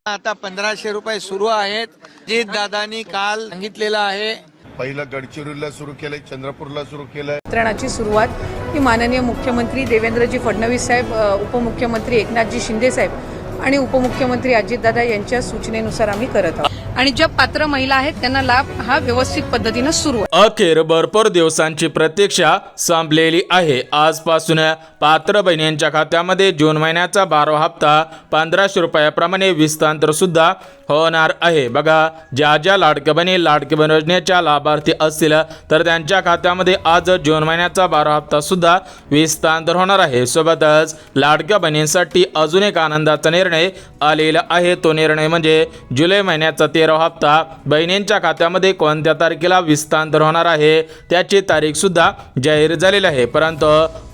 आता 1500 रुपये सुरू आहेत. अजित दादांनी काल सांगितलेलं आहे. पहिलं गडचिरोलीला सुरू केलंय, चंद्रपूरला सुरू केलंय. वितरणाची सुरुवात ही माननीय मुख्यमंत्री देवेंद्रजी फडणवीस साहेब, उपमुख्यमंत्री एकनाथजी शिंदे साहेब आणि उपमुख्यमंत्री अजितदादा यांच्या सूचनेनुसार आम्ही करत आहोत. आणि ज्या पात्र महिला आहेत त्यांना लाभ हा व्यवस्थित पद्धतीने सुरू आहे. अखेर भरपूर दिवसांची प्रतीक्षा संपलेली आहे. आजपासून पात्र बहिणींच्या खात्यामध्ये जून महिन्याचा 12वा हप्ता 1500 रुपयाप्रमाणे विस्तार सुद्धा होणार आहे. बघा, ज्या ज्या लाडक्या बहिणी लाडकी बहीण योजनेच्या लाभार्थी असतील तर त्यांच्या खात्यामध्ये आज जून महिन्याचा 12वा हप्ता सुद्धा विस्तार होणार आहे. सोबतच लाडक्या बहिणींसाठी अजून एक आनंदाचा निर्णय आलेला आहे. तो निर्णय म्हणजे जुलै महिन्याचा 13वा हप्ता बहिणींच्या खात्यामध्ये कोणत्या तारखेला विस्तार होणार आहे त्याची तारीख सुद्धा जाहीर झालेली आहे. परंतु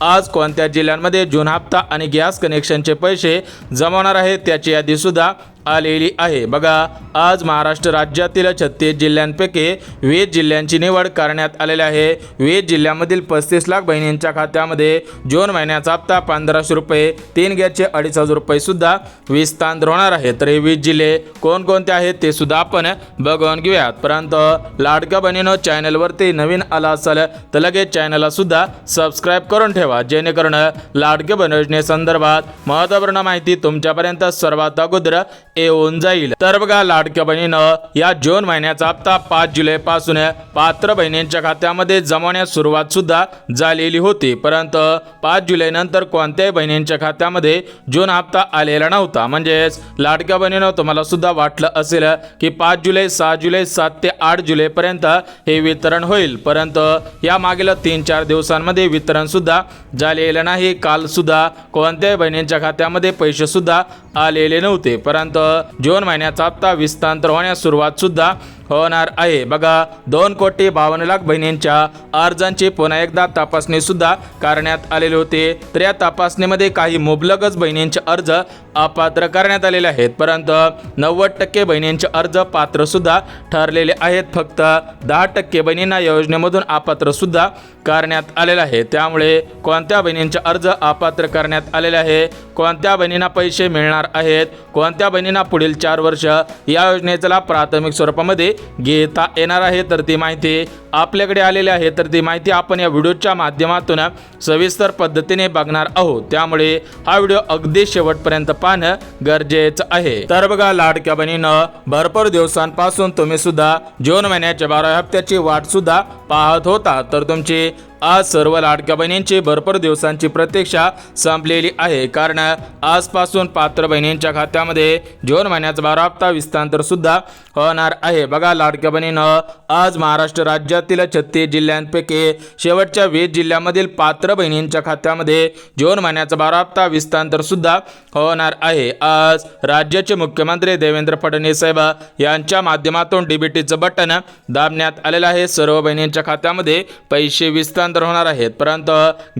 आज कोणत्या जिल्ह्यांमध्ये जून हप्ता आणि गॅस कनेक्शनचे पैसे जमवणार आहेत त्याची यादी सुद्धा आलेली आहे. बघा, आज महाराष्ट्र राज्यातील 36 जिल्ह्यांपैकी 20 जिल्ह्यांची निवड करण्यात आलेली आहे. 20 जिल्ह्यांमधील 35 लाख बहिणींच्या खात्यामध्ये जून महिन्याचा हप्ता 1500 रुपये, 3 गॅसचे 2500 रुपये सुद्धा विस्तार होणार आहे. तर हे 20 जिल्हे कोणकोणते आहेत ते सुद्धा आपण बघून घेऊयात. परंतु लाडक्या बहिणीनं चॅनलवरती नवीन आला असेल तर लगेच चॅनलला सुद्धा सबस्क्राईब करून ठेवा, जेणेकरून लाडक्या बहीण योजनेसंदर्भात महत्त्वपूर्ण माहिती तुमच्यापर्यंत सर्वात अगोदर येऊन जाईल. तर बघा, लाडक्या बहिणीनं या जून महिन्याचा हप्ता 5 जुलै पासून पात्र बहिणींच्या खात्यामध्ये जमवण्यास सुरुवात सुद्धा झालेली होती. परंतु 5 जुलै नंतर कोणत्याही बहिणींच्या खात्यामध्ये जून हप्ता आलेला नव्हता. म्हणजेच लाडक्या बहिणीनं तुम्हाला सुद्धा वाटलं असेल की 5 जुलै 6 जुलै 7 ते 8 जुलै पर्यंत हे वितरण होईल, परंतु या मागील 3-4 दिवसांमध्ये वितरण सुद्धा झालेलं नाही. काल सुद्धा कोणत्याही बहिणींच्या खात्यामध्ये पैसे सुद्धा आलेले नव्हते. परंतु जून महिन्याचा हप्ता विस्तार होण्यास सुरुवात सुद्धा होणार आहे. बघा, 2,52,00,000 बहिणींच्या अर्जांची पुन्हा एकदा तपासणी सुद्धा करण्यात आलेली होती. तर या तपासणीमध्ये काही मुबलकच बहिणींचे अर्ज अपात्र करण्यात आलेले आहेत, परंतु 90% बहिणींचे अर्ज पात्र सुद्धा ठरलेले आहेत. फक्त 10% बहिणींना योजनेमधून अपात्र सुद्धा करण्यात आलेले आहे. त्यामुळे कोणत्या बहिणींचे अर्ज अपात्र करण्यात आलेले आहे, कोणत्या बहिणींना पैसे मिळणार आहेत, कोणत्या बहिणींना पुढील 4 वर्ष या योजनेचा लाभ प्राथमिक स्वरूपामध्ये घेता येणार आहे, तर ती माहिती आपल्याकडे आलेली आहे. तर ती माहिती आपण या व्हिडिओच्या माध्यमातून सविस्तर पद्धतीने बघणार आहोत. त्यामुळे हा व्हिडिओ अगदी शेवटपर्यंत पाहणं गरजेचं आहे. तर बघा, लाडक्या बहिणीनं भरपूर दिवसांपासून तुम्ही सुद्धा जून महिन्याच्या 12व्या हप्त्याची वाट सुद्धा पाहत होता. तर तुमची आज सर्व लाडक्या बहिणींची भरपूर दिवसांची प्रतीक्षा संपलेली आहे. कारण आजपासून पात्र बहिणींच्या खात्यामध्ये जून महिन्याचा 12वा हप्ता विस्तार सुद्धा होणार आहे. बघा, लाडक्या बहिणीनं आज महाराष्ट्र राज्यातील 36 जिल्ह्यांपैकी शेवटच्या 20 जिल्ह्यांमधील पात्र बहिणींच्या खात्यामध्ये जून महिन्याचा 12वा हप्ता विस्तार सुद्धा होणार आहे. आज राज्याचे मुख्यमंत्री देवेंद्र फडणवीस साहेब यांच्या माध्यमातून डीबीटीचं बटन दाबण्यात आलेलं आहे. सर्व बहिणींच्या खात्यामध्ये पैसे विस्तार होणार आहेत. परंतु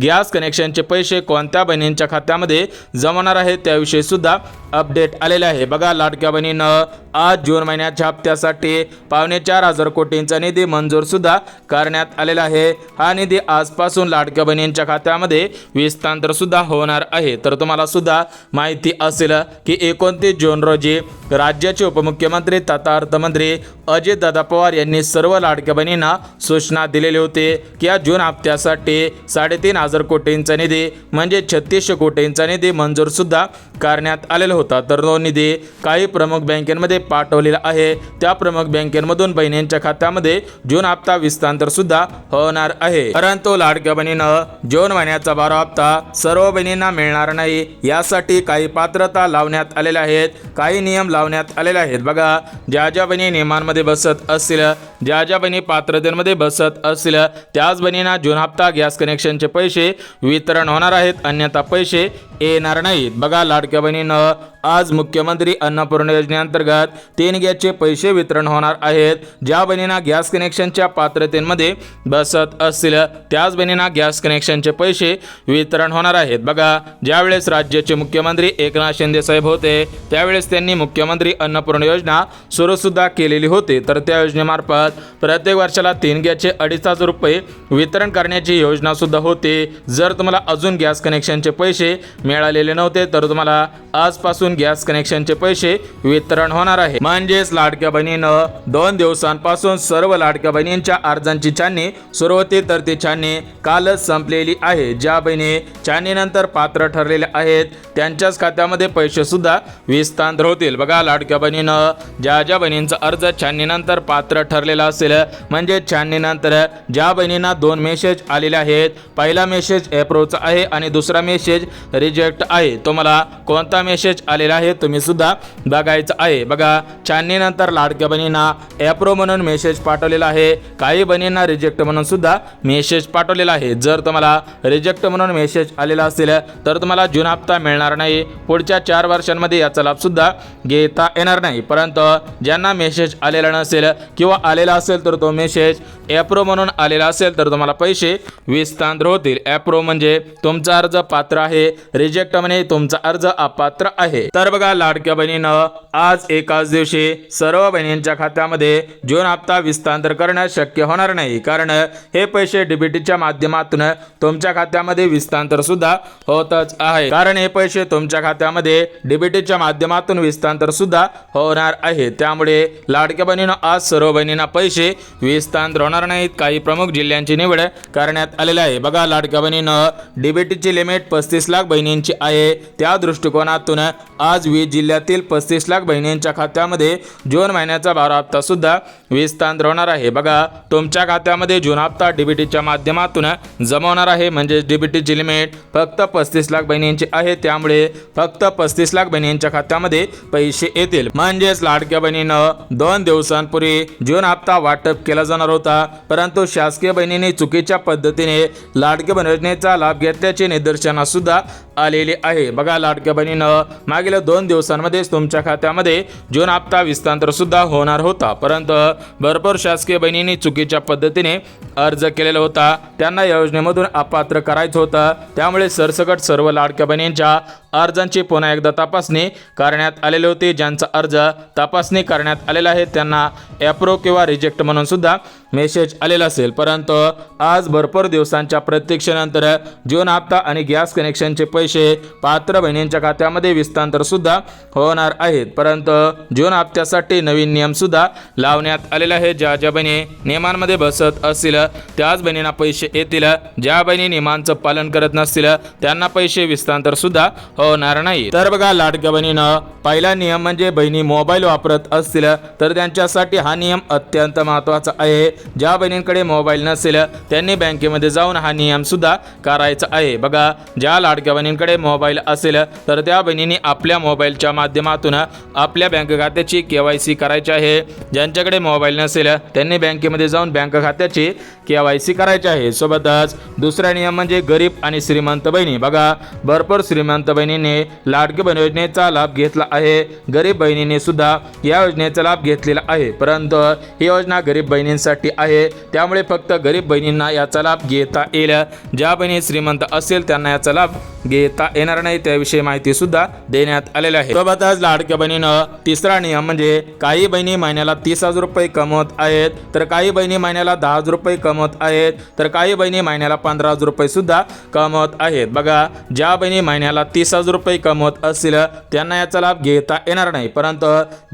गॅस कनेक्शनचे पैसे कोणत्या बहिणींच्या खात्यामध्ये जमवणार आहेत त्याविषयी सुद्धा अपडेट आलेले आहे. बघा, लाडक्या बहिणीनं आज जून महिन्याच्या हप्त्यासाठी 4,500 कोटींचा निधी मंजूर सुद्धा करण्यात आलेला आहे. हा निधी आजपासून लाडक्या बहिणींच्या खात्यामध्ये विस्तार सुद्धा होणार आहे. तर तुम्हाला सुद्धा माहिती असेल की 29 जून रोजी राज्याचे उपमुख्यमंत्री तथा अर्थमंत्री अजितदादा पवार यांनी सर्व लाडक्या बहिणींना सूचना दिलेली होती की या जून हप्त्यासाठी 3,500 कोटींचा निधी म्हणजे 3600 कोटींचा निधी मंजूर सुद्धा करण्यात आलेला होता. तर तो निधी काही प्रमुख बँकेमध्ये पाठवलेला आहे. त्या प्रमुख बँकेमधून बहिणींच्या खात्यामध्ये जून हप्ता विस्तार सुद्धा होणार आहे. परंतु लाडक्या बहिणीनं जून महिन्याचा 12वा हप्ता सर्व बहिणींना मिळणार नाही, यासाठी काही पात्रता लावण्यात आलेल्या आहेत, काही नियम लावण्यात आलेले आहेत. बघा, ज्या ज्या बहिणी नियमांमध्ये बसत असतील, ज्या ज्या बहिणी पात्रतेमध्ये बसत असतील त्याच बहिणींना जून हप्ता गॅस कनेक्शनचे पैसे वितरण होणार आहेत, अन्यथा पैसे येणार नाहीत. बघा, लाडक्या बहिणीनं आज मुख्यमंत्री अन्नपूर्णा योजनेअंतर्गत 3 गॅसचे पैसे वितरण होणार आहेत. ज्या बहिणींना गॅस कनेक्शनच्या पात्रतेमध्ये बसत असतील त्याच बहिणींना गॅस कनेक्शनचे पैसे वितरण होणार आहेत. बघा, ज्यावेळेस राज्याचे मुख्यमंत्री एकनाथ शिंदे साहेब होते त्यावेळेस त्यांनी मुख्यमंत्री अन्नपूर्णा योजना सुरू सुद्धा केलेली होती. तर त्या योजनेमार्फत त्यासोबत प्रत्येक वर्षाला 3 गॅसचे 2,500 रुपये वितरण करण्याची योजना सुद्धा होते। जर तुम्हाला अजून गॅस कनेक्शनचे पैसे मिळालेले नव्हते तर तुम्हाला आजपासून गॅस कनेक्शनचे पैसे वितरण होणार आहे। म्हणजेच लाडक्या बहिणीनं 2 दिवसांपासून सर्व लाडक्या बहिणींच्या अर्जांची छाननी सुरू होती, तर ती छाननी कालच संपलेली आहे। ज्या बहिणी छाननीनंतर पात्र ठरलेल्या आहेत त्यांच्याच खात्यामध्ये पैसे सुद्धा विस्तांतर होतील। बघा, लाडक्या बहिणीनं ज्या बहिणींचा अर्ज छाननीनंतर पात्र ठरलेला असेल, म्हणजे छाननीनंतर ज्या बहिणींना 2 मेसेज आलेले आहेत, पहिला मेसेज अप्रूव्हचा आहे आणि दुसरा मेसेज रिजेक्ट आहे, तुम्हाला कोणता मेसेज आलेला आहे तुम्ही सुद्धा बघायचं आहे। बघा, छाननीनंतर लाडक्या बहिणींना अप्रूव्ह म्हणून मेसेज पाठवलेला आहे, काही बहिणींना रिजेक्ट म्हणून सुद्धा मेसेज पाठवलेला आहे। जर तुम्हाला रिजेक्ट म्हणून मेसेज आलेला असेल तर तुम्हाला जून हप्ता मिळणार नाही, पुढच्या 4 वर्षांमध्ये याचा लाभ सुद्धा घेता येणार नाही। परंतु ज्यांना मेसेज आलेला नसेल किंवा आलेला असेल तर तो मेसेज अप्रूव्ह म्हणून आलेला असेल तर तुम्हाला पैसे विस्तांतर होतील। अप्रूव्ह म्हणजे तुमचा अर्ज पात्र आहे, रिजेक्ट म्हणजे तुमचा अर्ज अपात्र आहे। तर बघा, लाडक्या बहिणीनं आज एकाच दिवशी सर्व बहिणींच्या खात्यामध्ये जून हप्ता विस्तांतर करणं शक्य होणार नाही, कारण हे पैसे डीबीटीच्या माध्यमातून तुमच्या खात्यामध्ये विस्तांतर सुद्धा होतच आहे। कारण हे पैसे तुमच्या खात्यामध्ये डीबीटीच्या माध्यमातून विस्तांतर सुद्धा होणार आहे। त्यामुळे लाडक्या बहिणीनं आज सर्व बहिणींना पैसे विस्तांतर होणार नाहीत। काही प्रमुख जिल्ह्यांची निवड करण्यात आलेली आहे। बघा, लाडक्या बहिणीनं डीबीटीची लिमिट 35 लाख बहिणींची आहे, त्या दृष्टिकोनातून आज 20 जिल्ह्यातील 35 लाख बहिणींच्या खात्यामध्ये जून महिन्याचा 12 हप्ता सुद्धा विस्तांतर होणार आहे। बघा, तुमच्या खात्यामध्ये जून हप्ता डीबीटीच्या माध्यमातून जमवणार आहे, म्हणजे डीबीटीची लिमिट फक्त 35 लाख बहिणींची आहे, त्यामुळे फक्त 35 लाख बहिणींच्या खात्यामध्ये पैसे येतील। म्हणजेच लाडक्या बहिणीनं 2 दिवसांपूर्वी जून हप्ता वाटप केला जाणार होता, परंतु शासकीय बहिणींनी चुकीच्या पद्धतीने लाडकी बहीण योजनेचा लाभ घेतल्याचे निदर्शनास सुद्धा आलेले आहे। बघा, लाडक्या बहिणीनं मागील 2 दिवसांमध्येच तुमच्या खात्यामध्ये जून हप्ता विस्तांतर सुद्धा होणार होता, परंतु भरपूर शासकीय बहिणींनी चुकीच्या पद्धतीने अर्ज केलेला होता, त्यांना या योजनेमधून अपात्र करायचं होतं। त्यामुळे सरसकट सर्व लाडक्या बहिणींच्या अर्जांची पुन्हा एकदा तपासणी करण्यात आलेली होती। ज्यांचा अर्ज तपासणी करण्यात आलेला आहे त्यांना अप्रूव्ह किंवा रिजेक्ट म्हणून सुद्धा मेसेज आलेला असेल, परंतु आज भरपूर दिवसांच्या प्रतीक्षेनंतर जून हप्ता आणि गॅस कनेक्शनचे पैसे पात्र बहिणींच्या खात्यामध्ये विस्तांतर सुद्धा होणार आहेत। परंतु जून हप्त्यासाठी नवीन नियम सुद्धा लावण्यात आलेले आहे। ज्या बहिणी नियमांमध्ये बसत असतील त्याच बहिणींना पैसे येतील, ज्या बहिणी नियमांचं पालन करत नसतील त्यांना पैसे विस्तांतर सुद्धा होणार नाही। तर बघा, लाडक्या बहिणीनं पहिला नियम म्हणजे बहिणी मोबाईल वापरत असतील तर त्यांच्यासाठी हा नियम अत्यंत महत्त्वाचा आहे। ज्या बहिणींकडे मोबाईल नसेल त्यांनी बँकेमध्ये जाऊन हा नियम सुद्धा करायचा आहे। बघा, ज्या लाडक्या बहिणींकडे मोबाईल असेल तर त्या बहिणींनी आपल्या मोबाईलच्या माध्यमातून आपल्या बँक खात्याची KYC करायची आहे। ज्यांच्याकडे मोबाईल नसेल त्यांनी बँकेमध्ये जाऊन बँक खात्याची KYC करायची आहे। सोबतच दुसरा नियम म्हणजे गरीब आणि श्रीमंत बहिणी। बघा, भरपूर श्रीमंत बहिणींनी लाडकी बहीण योजनेचा लाभ घेतला आहे, गरीब बहिणींनी सुद्धा या योजनेचा लाभ घेतलेला आहे, परंतु ही योजना गरीब बहिणींसाठी आहे, त्यामुळे फक्त गरीब बहिणींना याचा लाभ घेता येईल। ज्या बहिणी श्रीमंत असेल त्यांना याचा लाभ घेता येणार नाही, त्याविषयी माहिती सुद्धा देण्यात आलेली आहे। सोबतच लाडक्या बहिणीनं तिसरा नियम म्हणजे काही बहिणी महिन्याला 30,000 रुपये कमवत आहेत, तर काही बहिणी महिन्याला 10,000 रुपये कमवत आहेत, तर काही बहिणी महिन्याला 15,000 रुपये सुद्धा कमवत आहेत। बघा, ज्या बहिणी महिन्याला 30,000 रुपये कमवत असतील त्यांना याचा लाभ घेता येणार नाही, परंतु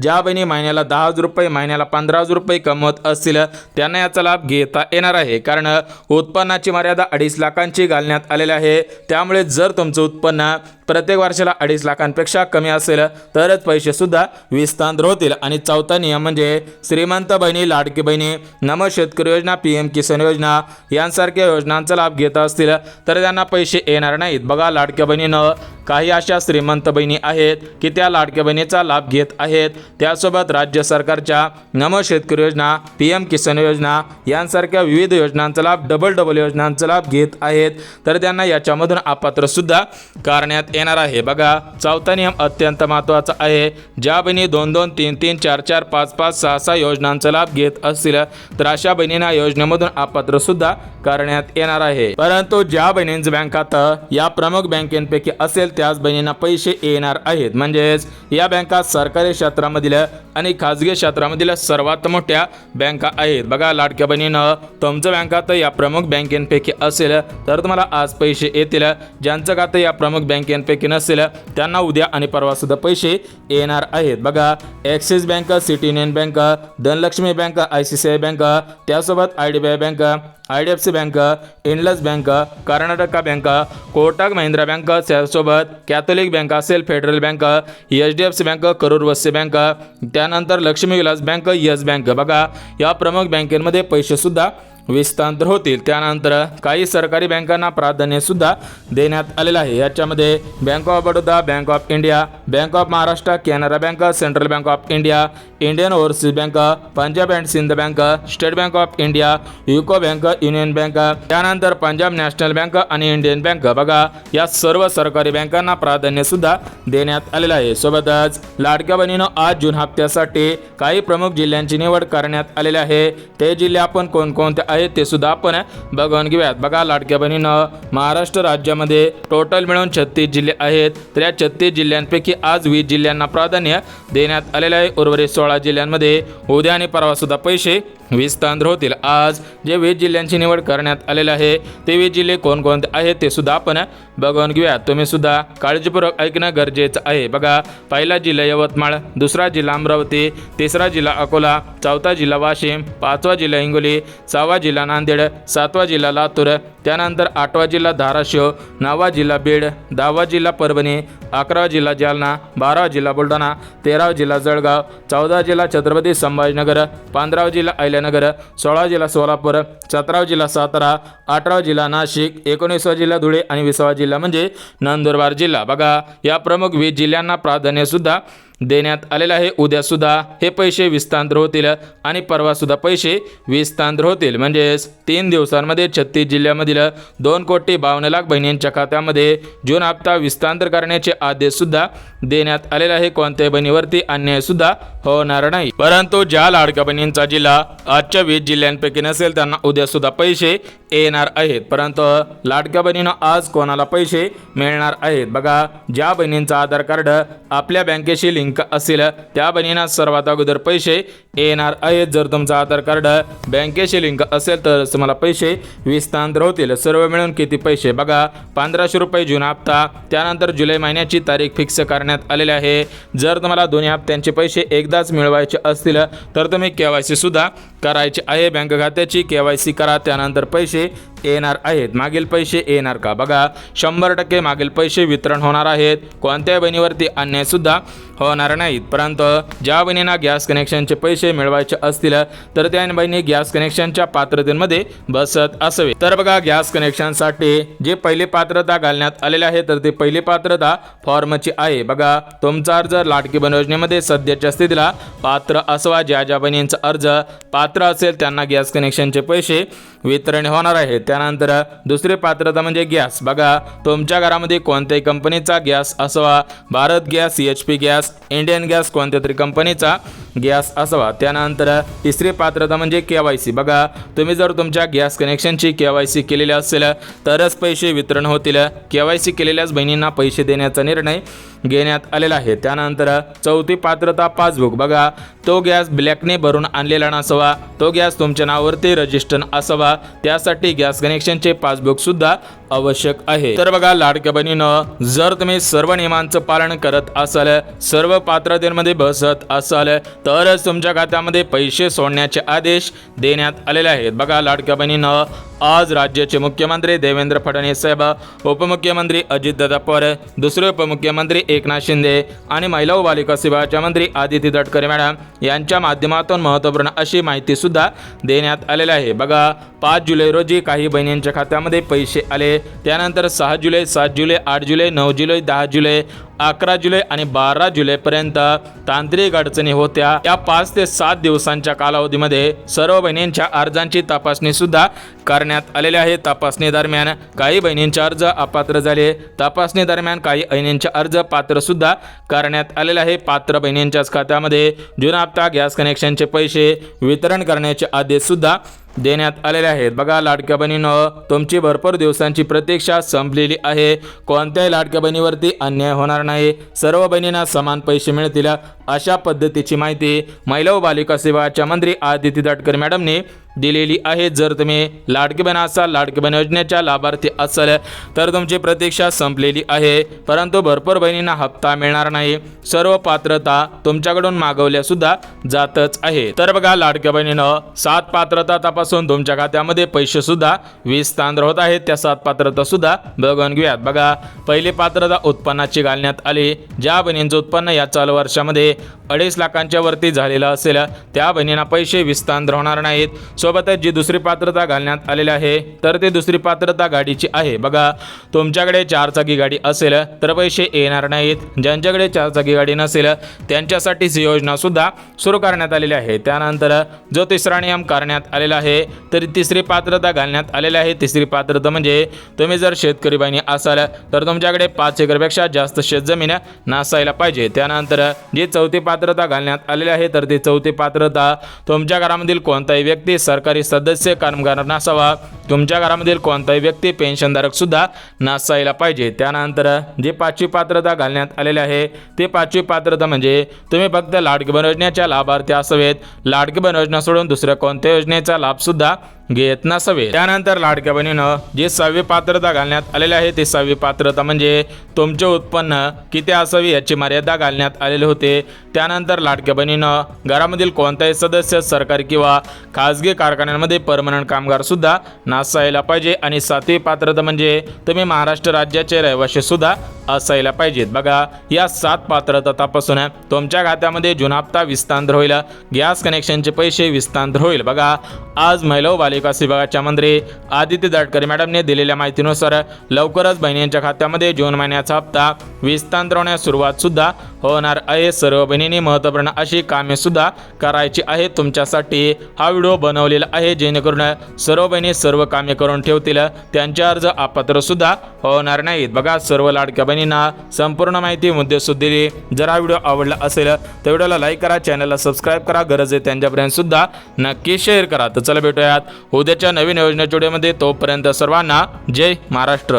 ज्या बहिणी महिन्याला 10,000 रुपये महिन्याला 15,000 रुपये कमवत असतील त्यांना याचा लाभ घेता येणार आहे। कारण उत्पन्नाची मर्यादा 2.5 लाखांची घालण्यात आलेली आहे, त्यामुळे जर तुमचं उत्पन्न प्रत्येक वर्षाला 2.5 लाखांपेक्षा कमी असेल तरच पैसे सुद्धा विस्तांतर होतील। आणि चौथा नियम म्हणजे श्रीमंत बहिणी, लाडकी बहिणी, नमो शेतकरी योजना, PM किसान योजना यांसारख्या योजनांचा लाभ घेत असतील तर त्यांना पैसे येणार नाहीत। बघा, लाडक्या बहिणीनं काही अशा श्रीमंत बहिणी आहेत की त्या लाडक्या बहिणीचा लाभ घेत आहेत, त्यासोबत राज्य सरकारच्या नमो शेतकरी योजना, PM किसान योजना यांसारख्या विविध योजनांचा लाभ, डबल योजनांचा लाभ घेत आहेत, तर त्यांना याच्यामधून अपात्र सुद्धा करण्यात येणार आहे। बघा, चौथा नियम अत्यंत महत्त्वाचा आहे। ज्या बहिणी 2-2, 3-3, 4-4, 5-5, 6-6 योजनांचा लाभ घेत असतील तर अशा बहिणींना योजनेमधून अपात्र सुद्धा करण्यात येणार आहे। परंतु ज्या बहिणींचं बँक खातं या प्रमुख बँकेपैकी असेल त्याच बहिणींना पैसे येणार आहेत। म्हणजेच या बँका सरकारी क्षेत्रामधील आणि खाजगी क्षेत्रामधील सर्वात मोठ्या बँका आहेत. बघा लाडक्या बहिणीनं तुमचं बँक खातं या प्रमुख बँकेपैकी असेल तर तुम्हाला आज पैसे येतील. ज्यांचं खातं या प्रमुख बँकेपैकी नसेल त्यांना उद्या आणि परवा सुद्धा पैसे येणार आहेत. बघा Axis bank, City Union bank, Dhanlaxmi bank, ICICI bank, त्यासोबत IDBI bank, IDFC bank, Indus bank, Karnataka bank, Kotak Mahindra bank, त्यासोबत कॅथोलिक बँक असेल, Federal bank, HDFC bank, Karur Vysya bank, त्यानंतर Lakshmi Vilas bank, Yes bank. बघा या प्रमुख बँकेमध्ये पैसे सुद्धा विस्तांतर होतील. त्यानंतर काही सरकारी बँकांना प्राधान्य सुद्धा देण्यात आलेलं आहे. याच्यामध्ये bank of Baroda, bank of India, bank of Maharashtra, Canara bank, central bank of India, Indian overseas bank, Punjab and Sindh bank, state bank of India, UCO bank, union bank, त्यानंतर पंजाब नॅशनल बँक आणि इंडियन बँक. बघा या सर्व सरकारी बँकांना प्राधान्य सुद्धा देण्यात आलेलं आहे. सोबतच लाडक्या बहिणीनं आज जून हप्त्यासाठी काही प्रमुख जिल्ह्यांची निवड करण्यात आलेली आहे. ते जिल्हे आपण कोणकोणते आहेत ते सुद्धा आपण बघून घेऊयात. बघा लाडक्या बहिणीनं महाराष्ट्र राज्यामध्ये टोटल मिळून 36 जिल्हे आहेत. तर या 36 जिल्ह्यांपैकी आज 20 जिल्ह्यांना प्राधान्य देण्यात आलेलं आहे. उर्वरित 16 जिल्ह्यांमध्ये उद्या आणि परवा सुद्धा पैसे विस्तांतर होतील. आज जे 20 जिल्ह्यांची निवड करण्यात आलेलं आहे ते 20 जिल्हे कोणकोणते आहेत ते सुद्धा आपण बघून घेऊयात. तुम्ही सुद्धा काळजीपूर्वक ऐकणं गरजेचं आहे. बघा पहिला जिल्हा यवतमाळ, दुसरा जिल्हा अमरावती, तिसरा जिल्हा अकोला, चौथा जिल्हा वाशिम, पाचवा जिल्हा हिंगोली, सहावा जिल्हा नांदेड, सातवा जिल्हा लातूर, त्यानंतर 8वा जिल्हा धाराशिव, 9वा जिल्हा बीड, 10वा जिल्हा परभणी, 11वा जिल्हा जालना, 12वा जिल्हा बुलढाणा, 13वा जिल्हा जळगाव, 14वा जिल्हा छत्रपती संभाजीनगर, 15वा जिल्हा अहिल्यानगर, 16वा जिल्हा सोलापूर, 17वा जिल्हा सातारा, 18वा जिल्हा नाशिक, 19वा जिल्हा धुळे आणि 20वा जिल्हा म्हणजे नंदुरबार जिल्हा. बघा या प्रमुख 20 जिल्ह्यांना प्राधान्य सुद्धा देण्यात आलेलं आहे. उद्या सुद्धा हे पैसे विस्तांतर होतील आणि परवा सुद्धा पैसे विस्तांतर होतील. म्हणजेच 3 दिवसांमध्ये 36 जिल्ह्यामधील 2,52,00,000 बहिणींच्या खात्यामध्ये जून हप्ता विस्तांतर करण्याचे आदेश सुद्धा देण्यात आलेले आहे. कोणत्याही बहिणीवरती अन्याय सुद्धा होणार नाही. परंतु ज्या लाडक्या बहिणींचा जिल्हा आजच्या 20 जिल्ह्यांपैकी नसेल त्यांना उद्या सुद्धा पैसे येणार आहेत. परंतु लाडक्या बहिणीनं आज कोणाला पैसे मिळणार आहेत? बघा ज्या बहिणींचा आधार कार्ड आपल्या बँकेशी लिंक असेल त्या बहिणींना सर्वात अगोदर पैसे येणार आहेत. जर तुमचं आधार कार्ड बँकेशी लिंक असेल तर तुम्हाला पैसे विस्तांतर होतील. सर्व मिळून किती पैसे? बघा 1500 रुपये जून हप्ता, त्यानंतर जुलै महिन्याची तारीख फिक्स करण्यात आलेली आहे. जर तुम्हाला दोन्ही हप्त्यांचे पैसे एकदाच मिळवायचे असतील तर तुम्ही KYC सुद्धा करायचे आहे. बँक खात्याची KYC करा, त्यानंतर पैसे येणार आहेत. मागील पैसे येणार का? बघा 100% मागील पैसे वितरण होणार आहेत. कोणत्याही बहिणीवरती अन्याय सुद्धा होणार नाहीत. परंतु ज्या बहिणींना गॅस कनेक्शनचे पैसे मिळवायचे असतील तर त्या बहिणी गॅस कनेक्शनच्या पात्रतेमध्ये बसत असावे. तर बघा गॅस कनेक्शनसाठी जे पहिली पात्रता घालण्यात आलेली आहे तर ती पहिली पात्रता फॉर्मची आहे. बघा तुमचा अर्ज लाडकी बहीण योजनेमध्ये सध्याच्या स्थितीला पात्र असावा. ज्या ज्या बहिणींचा अर्ज पात्र असेल त्यांना गॅस कनेक्शनचे पैसे वितरण होणार आहे. त्यानंतर दुसरी पात्रता म्हणजे गॅस. बघा तुमच्या घरामध्ये कोणत्याही कंपनीचा गॅस असावा. Bharat gas, HP gas, Indian gas, कोणत्या तरी कंपनीचा गॅस असावा. त्यानंतर तिसरी पात्रता म्हणजे KYC. बघा तुम्ही जर तुमच्या गॅस कनेक्शनची KYC केलेली असेल तरच पैसे वितरण होतील. KYC केलेल्याच बहिणींना पैसे देण्याचा निर्णय घेण्यात आलेला आहे. त्यानंतर चौथी पात्रता पासबुक. बघा तो गॅस ब्लॅकने भरून आणलेला नसावा. तो गॅस तुमच्या नावावरती रजिस्टर असावा. त्यासाठी गॅस कनेक्शनचे पासबुक सुद्धा आवश्यक आहे. तर बघा लाडक्या बहिणीनं जर तुम्ही सर्व नियमांचं पालन करत असाल, सर्व पात्रतेमध्ये बसत असाल तरच तुमच्या खात्यामध्ये पैसे सोडण्याचे आदेश देण्यात आलेले आहेत. बघा लाडक्या बहिणीनं आज राज्याचे मुख्यमंत्री देवेंद्र फडणवीस साहेब, उपमुख्यमंत्री अजितदादा पवार, दुसरे उपमुख्यमंत्री एकनाथ शिंदे आणि महिला व बालिका विभागाच्या मंत्री आदिती तटकरे मॅडम यांच्या माध्यमातून महत्त्वपूर्ण अशी माहिती सुद्धा देण्यात आलेली आहे. बघा 5 जुलै रोजी काही बहिणींच्या खात्यामध्ये पैसे आले. त्यानंतर 6 जुलै, 7 जुलै, 8 जुलै, 9 जुलै, 10 जुलै, 11 जुलै आणि 12 जुलैपर्यंत तांत्रिक अडचणी होत्या. या 5 ते 7 दिवसांच्या कालावधीमध्ये सर्व बहिणींच्या अर्जांची तपासणी सुद्धा करण्यात आलेली आहे. तपासणी दरम्यान काही बहिणींचे अर्ज अपात्र झाले. तपासणी दरम्यान काही बहिणींचे अर्ज पात्र सुद्धा करण्यात आलेले आहे. पात्र बहिणींच्याच खात्यामध्ये जून हप्ता गॅस कनेक्शनचे पैसे वितरण करण्याचे आदेश सुद्धा देण्यात आलेले आहेत. बघा लाडक्या बहिणीनं तुमची भरपूर दिवसांची प्रतीक्षा संपलेली आहे. कोणत्याही लाडक्या बहिणीवरती अन्याय होणार नाही. सर्व बहिणींना समान पैसे मिळतील. अशा पद्धतीची माहिती महिला व बालिका सेवाच्या मंत्री आदिती तटकरे मॅडमने दिलेली आहे. जर तुम्ही लाडकी बहीण असाल, लाडकी बहीण योजनेच्या लाभार्थी असाल तर तुमची प्रतीक्षा संपलेली आहे, परंतु भरपूर बहिणींना हप्ता मिळणार नाही. सर्व पात्रता तुमच्याकडून मागवल्या सुद्धा जातच आहे. तर बघा, लाडक्या बहिणीनं 7 पात्रता तपासून तुमच्या खात्यामध्ये पैसे सुद्धा विस्तार होत आहेत. त्या 7 पात्रता सुद्धा बघून घेऊयात. बघा, पहिली पात्रता उत्पन्नाची घालण्यात आली. ज्या बहिणींचं उत्पन्न या चालू वर्षामध्ये 2.5 लाखांच्या वरती झालेलं असेल त्या बहिणींना पैसे विस्तार होणार नाहीत. सोबतच जी दुसरी पात्रता घालण्यात आलेली आहे तर ती दुसरी पात्रता गाडीची आहे. बघा, तुमच्याकडे 4 चाकी गाडी असेल तर पैसे येणार नाहीत. ज्यांच्याकडे 4 चाकी गाडी नसेल त्यांच्यासाठी ही योजना सुद्धा सुरू करण्यात आलेली आहे. त्यानंतर जो तिसरा नियम करण्यात आलेला आहे तर तिसरी पात्रता घालण्यात आलेली आहे. तिसरी पात्रता म्हणजे तुम्ही जर शेतकरी बहिणी असाल तर तुमच्याकडे 5 एकरपेक्षा जास्त शेतजमीन नसायला पाहिजे. त्यानंतर जी चौथी पात्रता घालण्यात आलेली आहे तर ती चौथी पात्रता तुमच्या घरामधील कोणताही व्यक्ती सरकारी सदस्य कामगार नसावा. तुमच्या घरामधील कोणताही व्यक्ती पेन्शनधारक सुद्धा नसायला पाहिजे. त्यानंतर जी 5वी पात्रता घालण्यात आलेली आहे ती 5वी पात्रता म्हणजे तुम्ही फक्त लाडकी बहीण योजनेच्या लाभार्थी असावेत. लाडकी बहीण योजना सोडून दुसऱ्या कोणत्या योजनेचा लाभ सुद्धा घेत नसावे. त्यानंतर लाडक्या बहिणीनं जी 6वी पात्रता घालण्यात आलेली आहे ती 6वी पात्रता म्हणजे तुमचे उत्पन्न किती असावे याची मर्यादा घालण्यात आलेले होते. त्यानंतर लाडक्या बहिणीनं घरामधील कोणताही सदस्य सरकारी किंवा खाजगी कारखान्यांमध्ये परमनंट कामगार सुद्धा नसायला पाहिजे. आणि 7वी पात्रता म्हणजे तुम्ही महाराष्ट्र राज्याचे रहिवासी सुद्धा असायला पाहिजेत. बघा, या 7 पात्रता तपासून तुमच्या खात्यामध्ये जुना हप्ता विस्तार होईल, गॅस कनेक्शनचे पैसे विस्तार होईल. बघा, आज महिला व बालिका विभागाच्या मंत्री आदिती तटकरे मॅडमने दिलेल्या माहितीनुसार लवकरच बहिणींच्या खात्यामध्ये जून महिन्याचा हप्ता विस्तार होण्यास सुरुवात सुद्धा होणार आहे. सर्व बहिणींनी महत्त्वपूर्ण अशी कामे सुद्धा करायची आहेत. तुमच्यासाठी हा व्हिडिओ बनवलेला आहे जेणेकरून सर्व बहिणी सर्व कामे करून ठेवतील, त्यांचे अर्ज अपात्र सुद्धा होणार नाहीत. बघा, सर्व लाडक्या बहिणींना संपूर्ण माहिती मुद्देसूद दिली. जर हा व्हिडिओ आवडला असेल तर व्हिडिओला लाईक करा, चॅनलला सबस्क्राईब करा, गरज आहे त्यांच्यापर्यंत सुद्धा नक्की शेअर करा. तर चला भेटूयात उद्याच्या नवीन योजनेच्या व्हिडिओमध्ये. तोपर्यंत सर्वांना जय महाराष्ट्र.